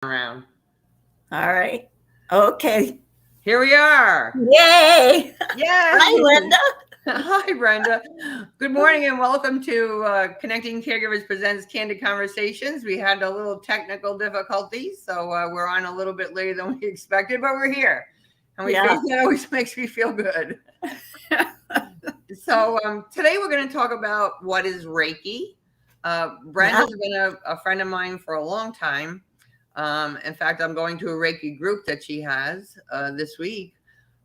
Around. All right. Okay. Here we are. Yay. Hi, Yay. Linda. Hi, Brenda. Good morning and welcome to Connecting Caregivers Presents Candid Conversations. We had a little technical difficulties, so we're on a little bit later than we expected, but we're here. And that always makes me feel good. So today we're going to talk about what is Reiki. Brenda's been a friend of mine for a long time. In fact, I'm going to a Reiki group that she has this week.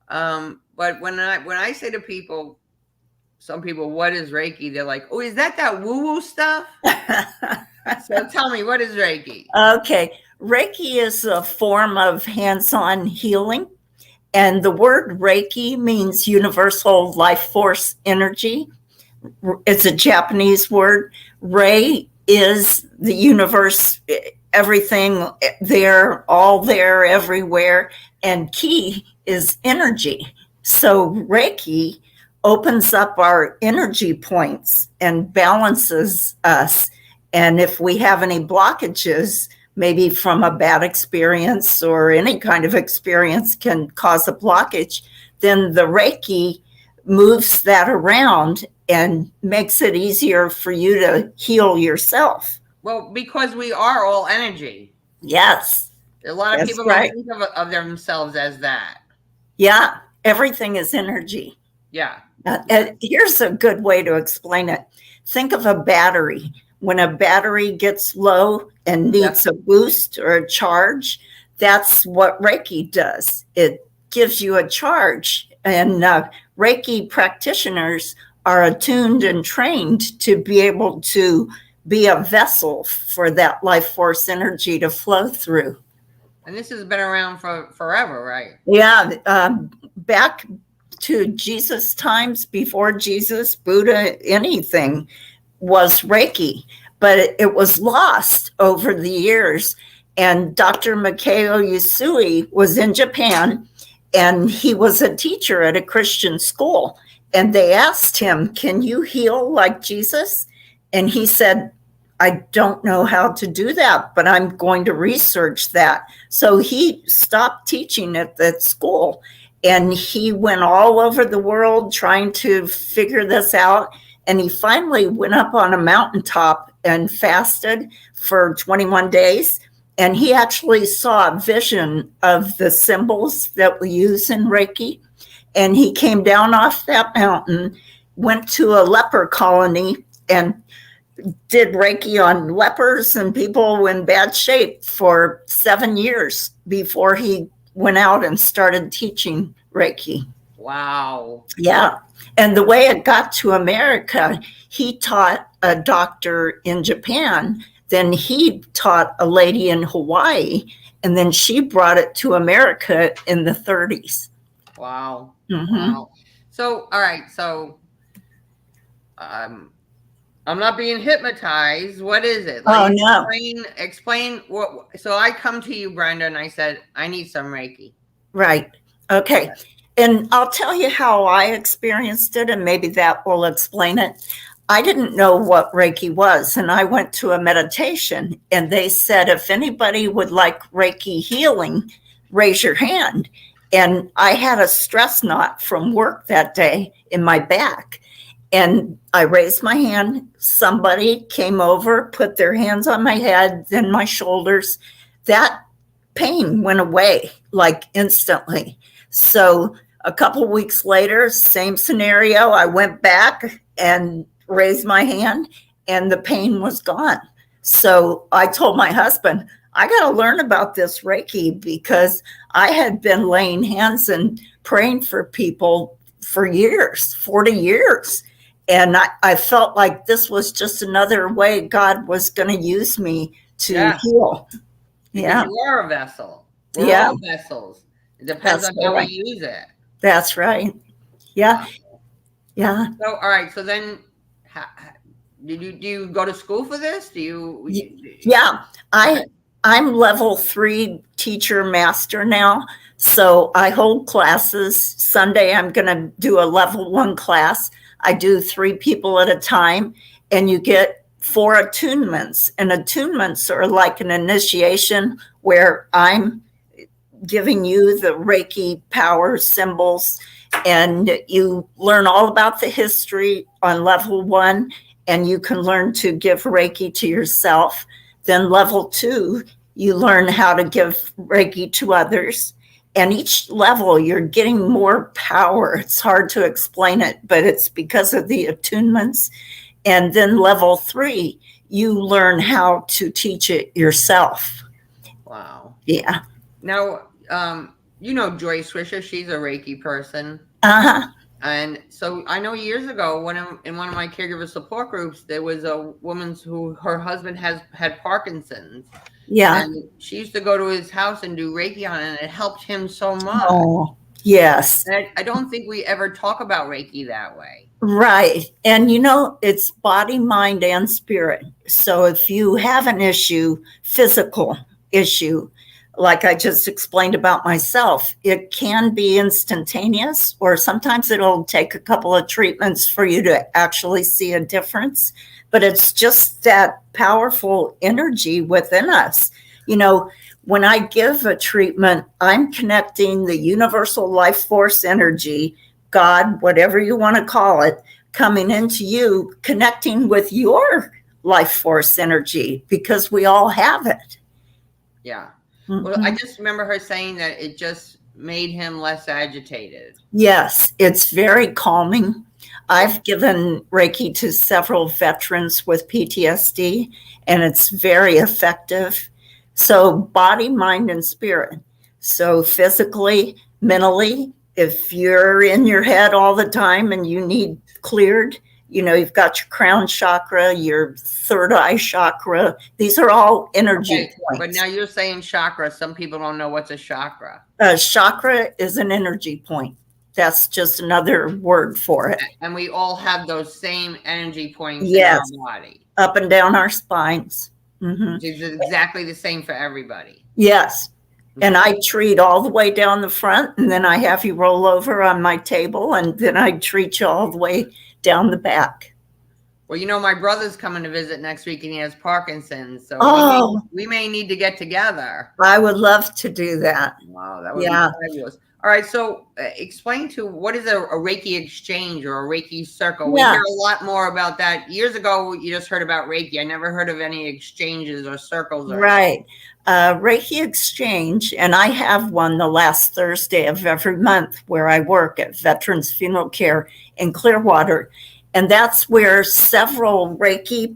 But when I say to people, some people, what is Reiki? They're like, oh, is that woo-woo stuff? So tell me, what is Reiki? Okay. Reiki is a form of hands-on healing. And the word Reiki means universal life force energy. It's a Japanese word. Rei is the universe, everything there, all there, everywhere. And ki is energy. So Reiki opens up our energy points and balances us. And if we have any blockages, maybe from a bad experience or any kind of experience can cause a blockage, then the Reiki moves that around and makes it easier for you to heal yourself. Well, because we are all energy. Yes. A lot of people don't think of themselves as that. Yeah. Everything is energy. Yeah. Here's a good way to explain it. Think of a battery. When a battery gets low and needs a boost or a charge, that's what Reiki does. It gives you a charge. And Reiki practitioners are attuned and trained to be able to be a vessel for that life force energy to flow through. And this has been around for forever, right? Yeah. Back to Jesus times, before Jesus, Buddha, anything was Reiki, but it was lost over the years. And Dr. Mikao Usui was in Japan, and he was a teacher at a Christian school. And they asked him, can you heal like Jesus? And he said, I don't know how to do that, but I'm going to research that. So he stopped teaching at that school, and he went all over the world trying to figure this out. And he finally went up on a mountaintop and fasted for 21 days. And he actually saw a vision of the symbols that we use in Reiki. And he came down off that mountain, went to a leper colony, and did Reiki on lepers and people in bad shape for 7 years before he went out and started teaching Reiki. Wow. Yeah. And the way it got to America, he taught a doctor in Japan, then he taught a lady in Hawaii, and then she brought it to America in the 30s. Wow. Mm-hmm. Wow. So, all right. So, I'm not being hypnotized. What is it? Like, no. Explain what. So I come to you, Brenda, and I said, I need some Reiki. Right. Okay. And I'll tell you how I experienced it, and maybe that will explain it. I didn't know what Reiki was, and I went to a meditation, and they said, if anybody would like Reiki healing, raise your hand. And I had a stress knot from work that day in my back. And I raised my hand. Somebody came over, put their hands on my head, then my shoulders. That pain went away like instantly. So a couple of weeks later, same scenario. I went back and raised my hand, and the pain was gone. So I told my husband, I got to learn about this Reiki, because I had been laying hands and praying for people for years, 40 years. And I felt like this was just another way God was going to use me to heal. Because you are a vessel. We're all vessels. It depends on how we use it. That's right. Yeah. Yeah. So, all right. So then, do you go to school for this? Yeah. I'm level 3 teacher master now. So I hold classes. Sunday, I'm going to do a level 1 class. I do 3 people at a time, and you get 4 attunements. And attunements are like an initiation where I'm giving you the Reiki power symbols, and you learn all about the history on level 1, and you can learn to give Reiki to yourself. Then level 2, you learn how to give Reiki to others. And each level, you're getting more power. It's hard to explain it, but it's because of the attunements. And then level 3, you learn how to teach it yourself. Wow. Yeah. Now, you know Joyce Swisher, she's a Reiki person. Uh-huh. And so I know years ago, in one of my caregiver support groups, there was a woman who her husband had Parkinson's. Yeah. And she used to go to his house and do Reiki on it, and it helped him so much. Oh, yes. And I don't think we ever talk about Reiki that way. Right. And you know, it's body, mind, and spirit. So if you have an issue, physical issue, like I just explained about myself, it can be instantaneous, or sometimes it'll take a couple of treatments for you to actually see a difference. But it's just that powerful energy within us. You know, when I give a treatment, I'm connecting the universal life force energy, God, whatever you want to call it, coming into you, connecting with your life force energy, because we all have it. Yeah. Mm-hmm. Well, I just remember her saying that it just made him less agitated. Yes, it's very calming. I've given Reiki to several veterans with PTSD, and it's very effective. So body, mind, and spirit. So physically, mentally, if you're in your head all the time and you need cleared, you know, you've got your crown chakra, your third eye chakra. These are all energy points. But now you're saying chakra. Some people don't know what's a chakra. Chakra is an energy point. That's just another word for it. And we all have those same energy points yes. in our body. Up and down our spines. Mm-hmm. It's exactly the same for everybody. Yes. And I treat all the way down the front, and then I have you roll over on my table, and then I treat you all the way down the back. Well, you know, my brother's coming to visit next week, and he has Parkinson's, so we may need to get together. I would love to do that. Wow, that would be fabulous. All right, so explain to what is a Reiki exchange or a Reiki circle? We hear a lot more about that. Years ago, you just heard about Reiki. I never heard of any exchanges or circles. Right. Reiki exchange, and I have one the last Thursday of every month where I work at Veterans Funeral Care in Clearwater. And that's where several Reiki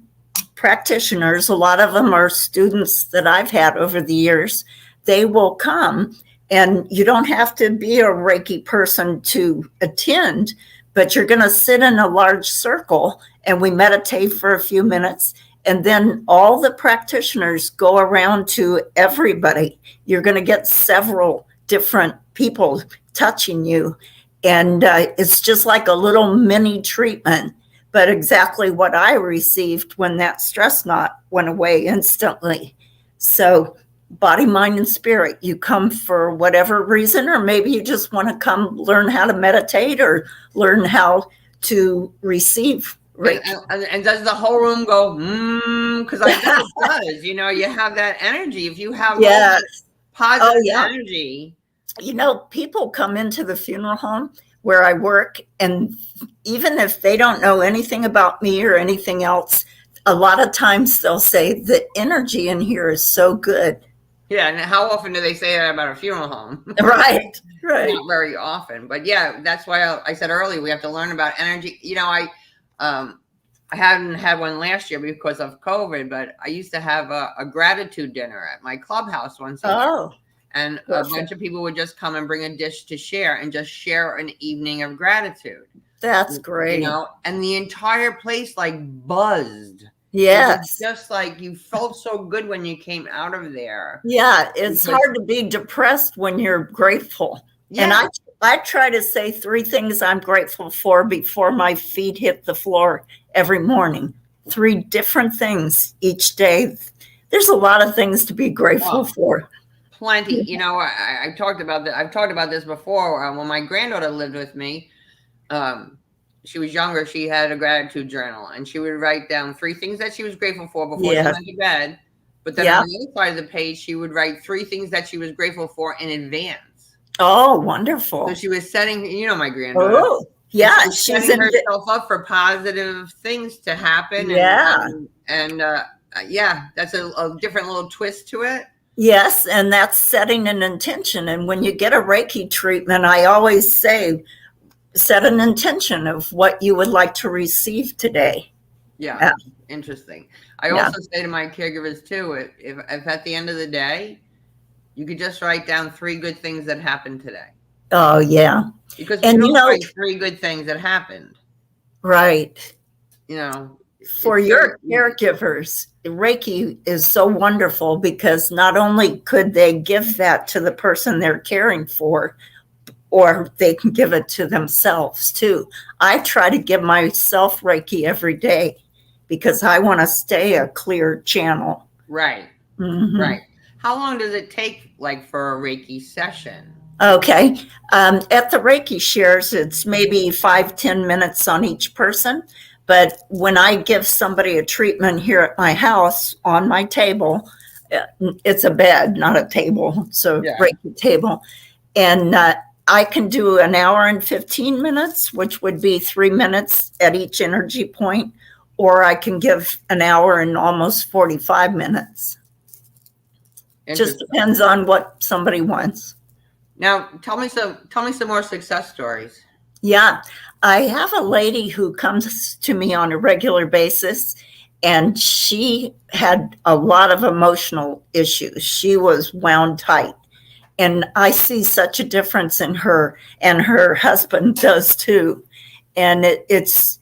practitioners, a lot of them are students that I've had over the years, they will come. And you don't have to be a Reiki person to attend, but you're going to sit in a large circle and we meditate for a few minutes. And then all the practitioners go around to everybody. You're going to get several different people touching you. And it's just like a little mini treatment, but exactly what I received when that stress knot went away instantly. So body, mind, and spirit, you come for whatever reason, or maybe you just want to come learn how to meditate or learn how to receive Reiki. And does the whole room go, because I know it does. You know, you have that energy. If you have positive energy. You know, people come into the funeral home where I work, and even if they don't know anything about me or anything else, a lot of times they'll say the energy in here is so good. Yeah, and how often do they say that about a funeral home? Right. Not very often, but yeah, that's why I said earlier we have to learn about energy. You know, I hadn't had one last year because of COVID, but I used to have a gratitude dinner at my clubhouse once a year. And a bunch of people would just come and bring a dish to share and just share an evening of gratitude. That's great. You know, and the entire place like buzzed. Yes. Just like you felt so good when you came out of there. Yeah. It's hard to be depressed when you're grateful. Yeah. And I try to say 3 things I'm grateful for before my feet hit the floor every morning. 3 different things each day. There's a lot of things to be grateful for. Plenty. You know, I talked about that. I've talked about this before. When my granddaughter lived with me, she was younger, she had a gratitude journal, and she would write down 3 things that she was grateful for before she Yes. went to bed. But then Yeah. on the other side of the page, she would write 3 things that she was grateful for in advance. Oh, wonderful. So she was setting, my granddaughter. Oh, yeah. She's setting herself up for positive things to happen. Yeah. And that's a different little twist to it. Yes, and that's setting an intention. And when you get a Reiki treatment, I always say, set an intention of what you would like to receive today. Yeah. Interesting. I also say to my caregivers too, if at the end of the day, you could just write down 3 good things that happened today. Oh, yeah. Because you don't write 3 good things that happened. Right. For your caregivers, Reiki is so wonderful because not only could they give that to the person they're caring for, or they can give it to themselves too. I try to give myself Reiki every day because I want to stay a clear channel. Right. Mm-hmm. Right. How long does it take, for a Reiki session? Okay. At the Reiki shares, it's maybe 5-10 minutes on each person. But when I give somebody a treatment here at my house on my table, it's a bed, not a table. So Reiki table. And I can do an hour and 15 minutes, which would be 3 minutes at each energy point, or I can give an hour and almost 45 minutes. Just depends on what somebody wants. Now, tell me some more success stories. Yeah, I have a lady who comes to me on a regular basis, and she had a lot of emotional issues. She was wound tight. And I see such a difference in her, and her husband does too. And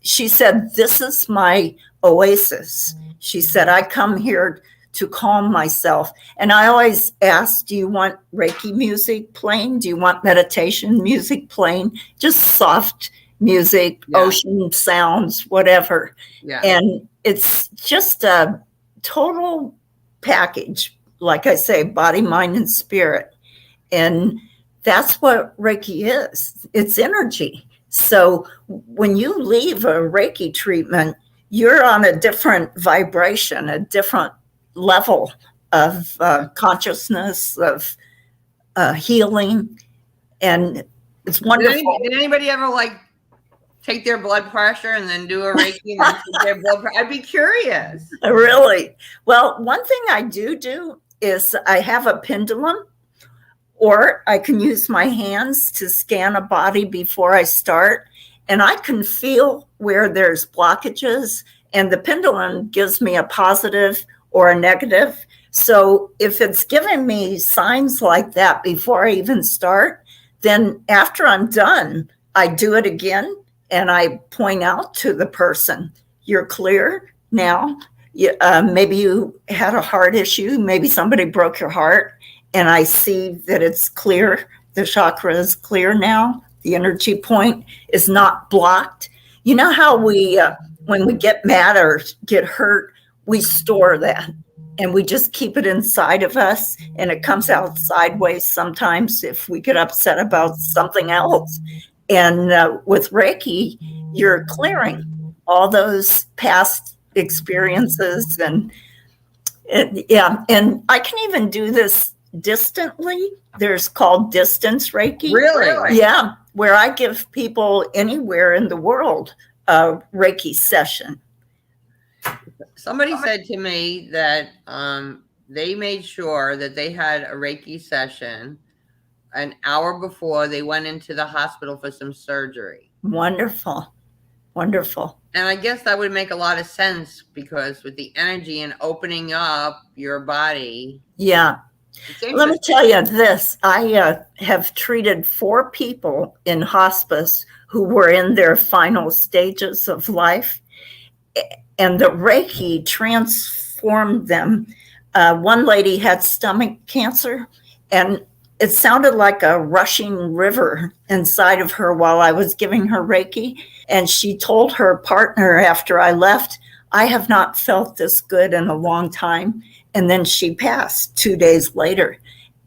she said, this is my oasis. She said, I come here to calm myself. And I always ask, do you want Reiki music playing? Do you want meditation music playing? Just soft music, ocean sounds, whatever. Yeah. And it's just a total package, like I say, body, mind, and spirit. And that's what Reiki is. It's energy. So when you leave a Reiki treatment, you're on a different vibration, a different level of consciousness, of healing. And it's wonderful. Did anybody ever take their blood pressure and then do a Reiki and then take their blood pressure? I'd be curious. Really? Well, one thing I do is I have a pendulum. Or I can use my hands to scan a body before I start. And I can feel where there's blockages. And the pendulum gives me a positive or a negative. So if it's giving me signs like that before I even start, then after I'm done, I do it again. And I point out to the person, you're clear now. Maybe you had a heart issue. Maybe somebody broke your heart. And I see that it's clear. The chakra is clear now. The energy point is not blocked. You know how when we get mad or get hurt, we store that and we just keep it inside of us, and it comes out sideways sometimes if we get upset about something else. And with Reiki, you're clearing all those past experiences. And and I can even do this distantly. There's called distance Reiki. Really? Yeah, where I give people anywhere in the world a Reiki session. Somebody said to me that they made sure that they had a Reiki session an hour before they went into the hospital for some surgery. Wonderful. Wonderful. And I guess that would make a lot of sense because with the energy and opening up your body. Yeah. Let me tell you this. I have treated 4 people in hospice who were in their final stages of life, and the Reiki transformed them. One lady had stomach cancer, and it sounded like a rushing river inside of her while I was giving her Reiki. And she told her partner after I left, I have not felt this good in a long time. And then she passed 2 days later.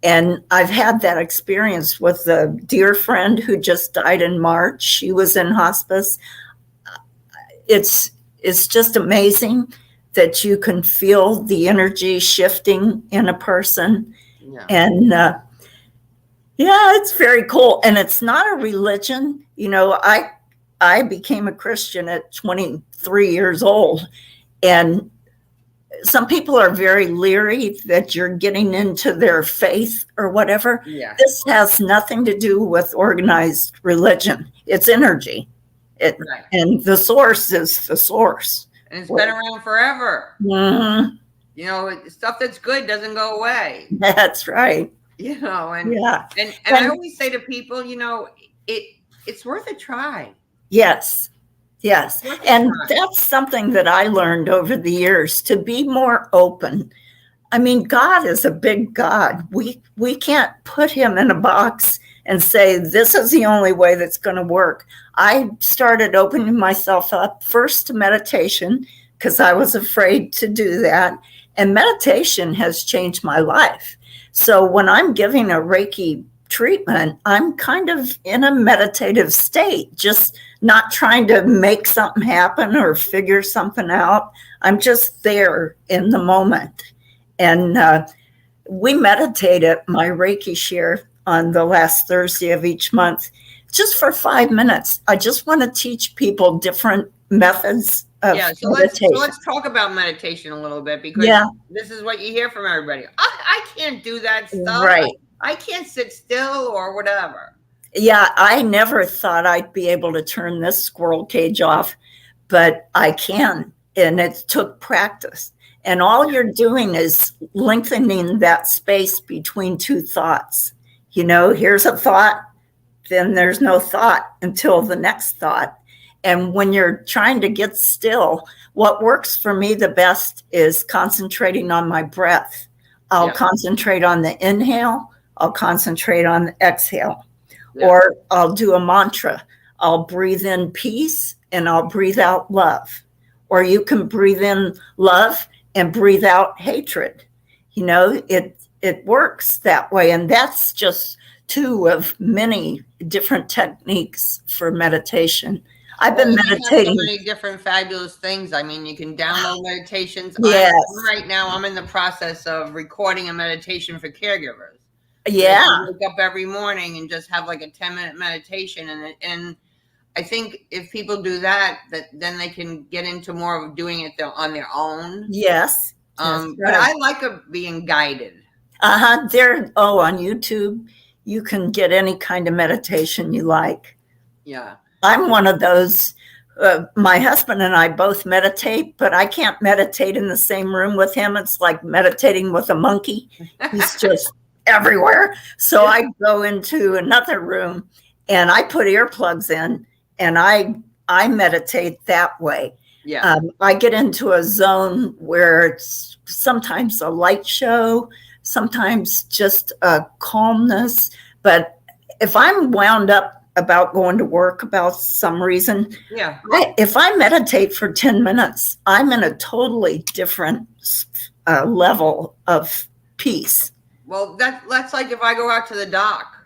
And I've had that experience with a dear friend who just died in March. She was in hospice. it's just amazing that you can feel the energy shifting in a person. Yeah. And yeah, it's very cool. And it's not a religion. I became a Christian at 23 years old. And some people are very leery that you're getting into their faith or whatever. Yeah. This has nothing to do with organized religion. It's energy. Right. And the source is the source. And it's been around forever. Mhm. Stuff that's good doesn't go away. That's right. And Yeah. and I always say to people, it's worth a try. Yes. Yes. And that's something that I learned over the years, to be more open. I mean, God is a big God. We can't put him in a box and say, this is the only way that's going to work. I started opening myself up first to meditation because I was afraid to do that. And meditation has changed my life. So when I'm giving a Reiki treatment, I'm kind of in a meditative state, just not trying to make something happen or figure something out. I'm just there in the moment. And we meditate at my Reiki share on the last Thursday of each month, just for 5 minutes. I just want to teach people different methods of meditation. Let's talk about meditation a little bit, because this is what you hear from everybody. I can't do that stuff. Right. I can't sit still or whatever. Yeah, I never thought I'd be able to turn this squirrel cage off, but I can. And it took practice. And all you're doing is lengthening that space between two thoughts. Here's a thought, then there's no thought until the next thought. And when you're trying to get still, what works for me the best is concentrating on my breath. I'll concentrate on the inhale. I'll concentrate on the exhale. Yeah. Or I'll do a mantra. I'll breathe in peace and I'll breathe out love. Or you can breathe in love and breathe out hatred. It works that way. And that's just two of many different techniques for meditation. I've been meditating. So many different fabulous things. I mean, you can download meditations. Yes. Right now, I'm in the process of recording a meditation for caregivers. Yeah. I wake up every morning and just have like a 10-minute meditation. And I think if people do that, then they can get into more of doing it on their own. Yes. Right. But I like being guided. On YouTube, you can get any kind of meditation you like. Yeah. I'm one of those. My husband and I both meditate, but I can't meditate in the same room with him. It's like meditating with a monkey. He's just everywhere. So I go into another room and I put earplugs in and I meditate that way. Yeah. I get into a zone where it's sometimes a light show, sometimes just a calmness. But if I'm wound up about going to work about some reason, if I meditate for 10 minutes, I'm in a totally different level of peace. Well, that's like if I go out to the dock.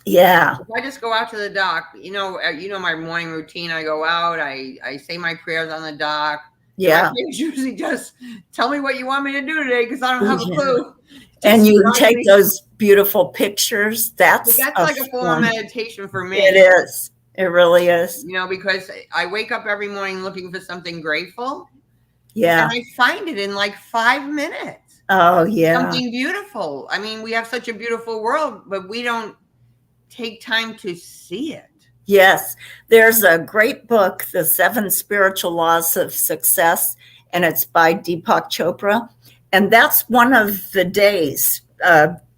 Yeah. If I just go out to the dock, my morning routine, I go out, I say my prayers on the dock. Yeah. It's usually just tell me what you want me to do today, because I don't have a clue. And you take those beautiful pictures. That's like a form of meditation for me. It is. It really is. Because I wake up every morning looking for something grateful. Yeah. And I find it in like 5 minutes. Oh, yeah. Something beautiful. I mean, we have such a beautiful world, but we don't take time to see it. Yes. There's a great book, The 7 Spiritual Laws of Success, and it's by Deepak Chopra. And that's one of the day's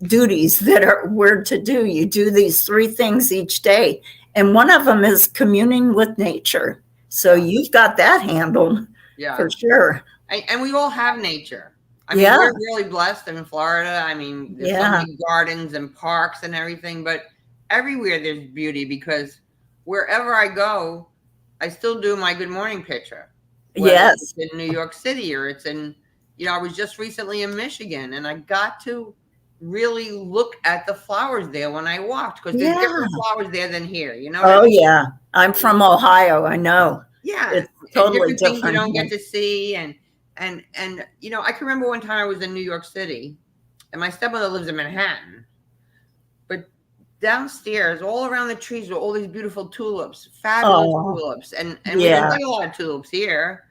duties that we're to do. You do these 3 things each day. And one of them is communing with nature. So you've got that handled for sure. And we all have nature. I mean, we're really blessed in Florida. I mean, there's so many gardens and parks and everything. But everywhere there's beauty, because wherever I go, I still do my good morning picture. It's in New York City or it's in... I was just recently in Michigan and I got to really look at the flowers there when I walked, because there's different flowers there than here, I'm from Ohio. I know. Yeah. and totally different things you different. don't get to see. And I can remember one time I was in New York City, and my stepmother lives in Manhattan. But downstairs, all around the trees, were all these beautiful tulips, fabulous tulips, and we don't get a lot of tulips here.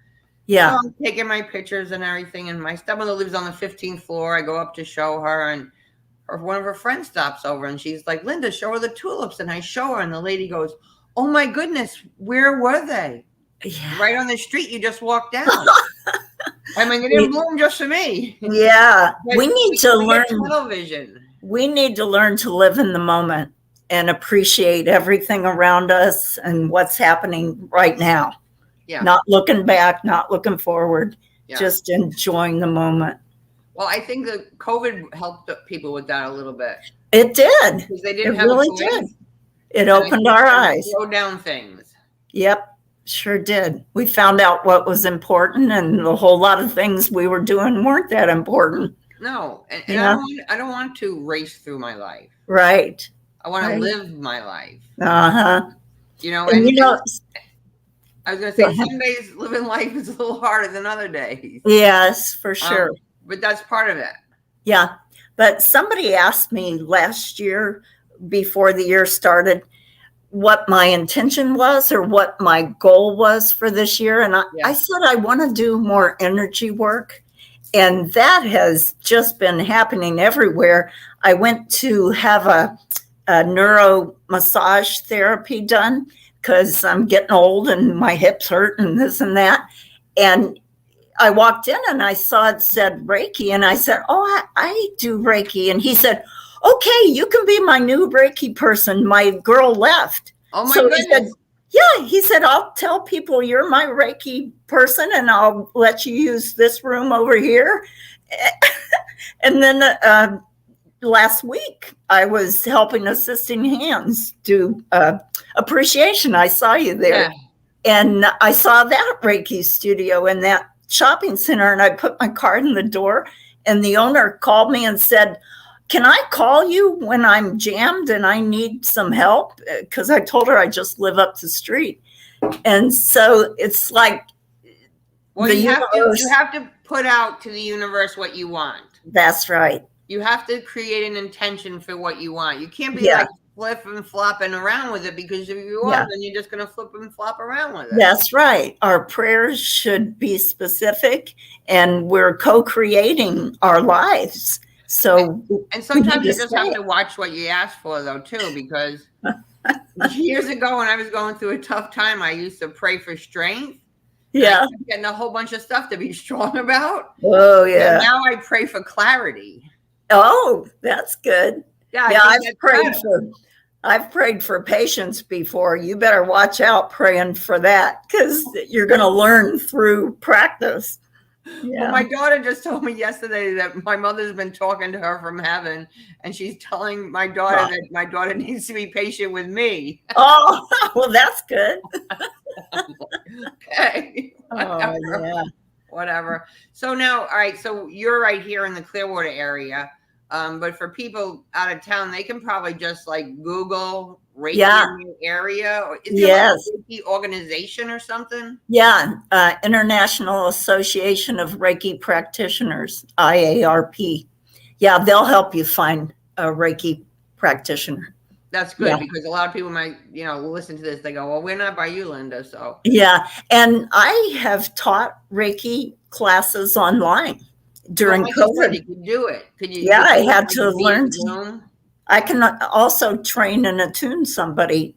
Yeah. So I'm taking my pictures and everything, and my stepmother lives on the 15th floor. I go up to show her, and one of her friends stops over, and she's like, "Linda, show her the tulips." And I show her, and the lady goes, "Oh my goodness, where were they?" Yeah. Right on the street you just walked down. I mean, they didn't bloom just for me. Yeah, we need to learn television. We need to learn to live in the moment and appreciate everything around us and what's happening right now. Yeah. Not looking back, not looking forward, just enjoying the moment. Well, I think that COVID helped people with that a little bit. It did. Because they didn't have really did. It opened our eyes. Slow down things. Yep, sure did. We found out what was important, and a whole lot of things we were doing weren't that important. No, and I don't want to race through my life. Right. I want to live my life. Uh-huh. I was going to say, some days living life is a little harder than other days. Yes, for sure. But that's part of it. Yeah. But somebody asked me last year, before the year started, what my intention was or what my goal was for this year. And I said, I want to do more energy work. And that has just been happening everywhere. I went to have a neuro massage therapy done because I'm getting old and my hips hurt and this and that. And I walked in and I saw it said Reiki. And I said, oh, I do Reiki. And he said, okay, you can be my new Reiki person. My girl left. Oh, my goodness. He said, I'll tell people you're my Reiki person and I'll let you use this room over here. And then last week, I was helping Assisting Hands do appreciation. I saw you there. Yeah. And I saw that Reiki studio in that shopping center, and I put my card in the door, and the owner called me and said, can I call you when I'm jammed and I need some help? Because I told her I just live up the street. And so it's like, well, you have to put out to the universe what you want. That's right. You have to create an intention for what you want. You can't be like flipping and flopping around with it, because if you are, then you're just going to flip and flop around with it. That's right. Our prayers should be specific, and we're co-creating our lives. So, and sometimes you just have to watch what you ask for, though, too, because years ago when I was going through a tough time, I used to pray for strength. Yeah. I kept getting a whole bunch of stuff to be strong about. Oh, yeah. And now I pray for clarity. Oh, that's good. Yeah, I've prayed for patience before. You better watch out praying for that, because you're going to learn through practice. Yeah. Well, my daughter just told me yesterday that my mother's been talking to her from heaven, and she's telling my daughter that my daughter needs to be patient with me. Oh, well, that's good. Okay. Oh, yeah. Whatever. So now, all right, so you're right here in the Clearwater area. But for people out of town, they can probably just like Google Reiki in the area. Or is there like a Reiki organization or something? Yeah, International Association of Reiki Practitioners, IARP. Yeah, they'll help you find a Reiki practitioner. That's good, because a lot of people might, listen to this. They go, well, we're not by you, Linda. So yeah, and I have taught Reiki classes online. During COVID, you could do it. I had to learn. I can also train and attune somebody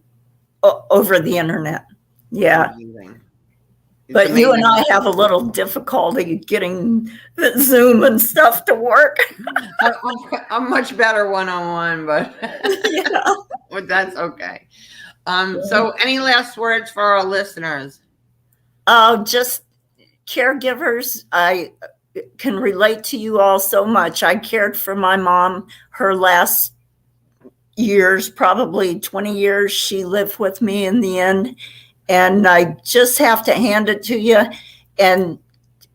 over the internet. Yeah. But you and I have a little difficulty getting the Zoom and stuff to work. I'm much better one-on-one, but that's okay. So any last words for our listeners? Just caregivers. I can relate to you all so much. I cared for my mom her last years, probably 20 years. She lived with me in the end. And I just have to hand it to you and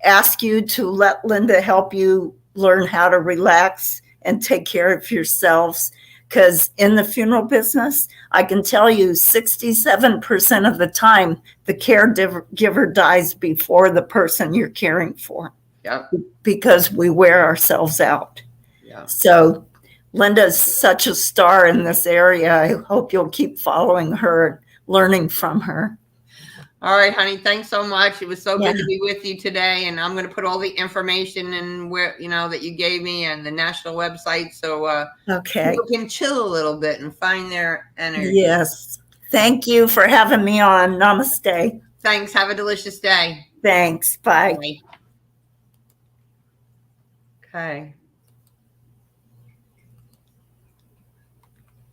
ask you to let Linda help you learn how to relax and take care of yourselves, Because in the funeral business, I can tell you 67% of the time, the caregiver dies before the person you're caring for. Yep. Because we wear ourselves out. Yeah. So Linda's such a star in this area. I hope you'll keep following her, learning from her. All right, honey. Thanks so much. It was so Yeah. good to be with you today. And I'm going to put all the information in where, that you gave me and the national website. So Okay. people can chill a little bit and find their energy. Yes. Thank you for having me on. Namaste. Thanks. Have a delicious day. Thanks. Bye. Bye. Okay.